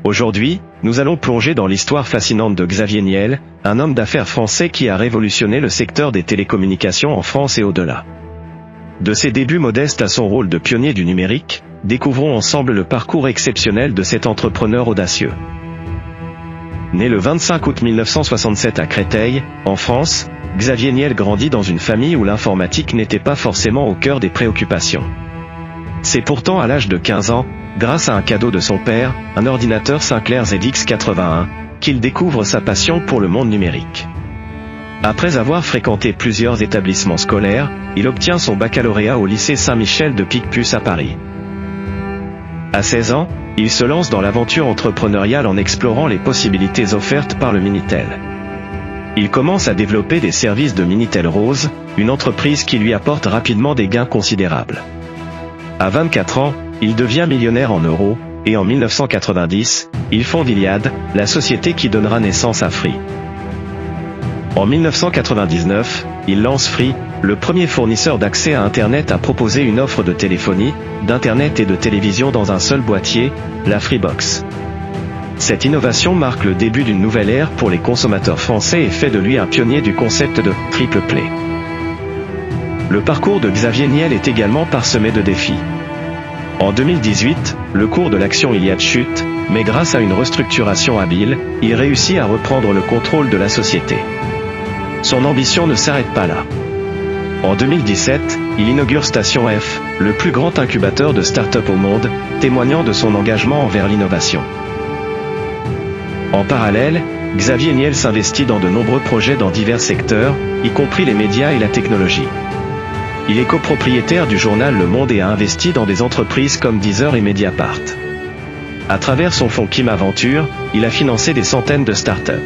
Aujourd'hui, nous allons plonger dans l'histoire fascinante de Xavier Niel, un homme d'affaires français qui a révolutionné le secteur des télécommunications en France et au-delà. De ses débuts modestes à son rôle de pionnier du numérique, découvrons ensemble le parcours exceptionnel de cet entrepreneur audacieux. Né le 25 août 1967 à Créteil, en France, Xavier Niel grandit dans une famille où l'informatique n'était pas forcément au cœur des préoccupations. C'est pourtant à l'âge de 15 ans, grâce à un cadeau de son père, un ordinateur Sinclair ZX81, qu'il découvre sa passion pour le monde numérique. Après avoir fréquenté plusieurs établissements scolaires, il obtient son baccalauréat au lycée Saint-Michel de Picpus à Paris. À 16 ans, il se lance dans l'aventure entrepreneuriale en explorant les possibilités offertes par le Minitel. Il commence à développer des services de Minitel Rose, une entreprise qui lui apporte rapidement des gains considérables. À 24 ans, il devient millionnaire en euros, et en 1990, il fonde Iliad, la société qui donnera naissance à Free. En 1999, il lance Free, le premier fournisseur d'accès à Internet à proposer une offre de téléphonie, d'Internet et de télévision dans un seul boîtier, la Freebox. Cette innovation marque le début d'une nouvelle ère pour les consommateurs français et fait de lui un pionnier du concept de « triple play ». Le parcours de Xavier Niel est également parsemé de défis. En 2018, le cours de l'action Iliad chute, mais grâce à une restructuration habile, il réussit à reprendre le contrôle de la société. Son ambition ne s'arrête pas là. En 2017, il inaugure Station F, le plus grand incubateur de start-up au monde, témoignant de son engagement envers l'innovation. En parallèle, Xavier Niel s'investit dans de nombreux projets dans divers secteurs, y compris les médias et la technologie. Il est copropriétaire du journal Le Monde et a investi dans des entreprises comme Deezer et Mediapart. À travers son fonds Kim Aventure, il a financé des centaines de start-up.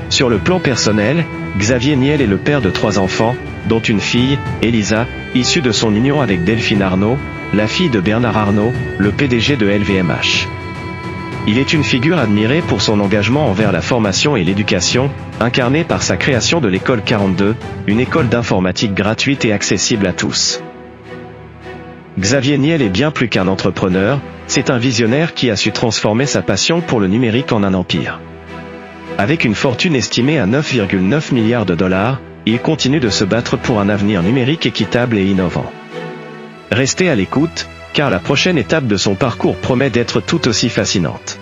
Sur le plan personnel, Xavier Niel est le père de 3 enfants, dont une fille, Elisa, issue de son union avec Delphine Arnault, la fille de Bernard Arnault, le PDG de LVMH. Il est une figure admirée pour son engagement envers la formation et l'éducation, incarné par sa création de l'école 42, une école d'informatique gratuite et accessible à tous. Xavier Niel est bien plus qu'un entrepreneur, c'est un visionnaire qui a su transformer sa passion pour le numérique en un empire. Avec une fortune estimée à 9,9 milliards de dollars, il continue de se battre pour un avenir numérique équitable et innovant. Restez à l'écoute, car la prochaine étape de son parcours promet d'être tout aussi fascinante.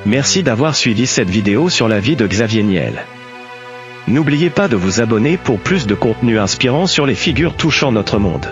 Merci d'avoir suivi cette vidéo sur la vie de Xavier Niel. N'oubliez pas de vous abonner pour plus de contenu inspirant sur les figures touchant notre monde.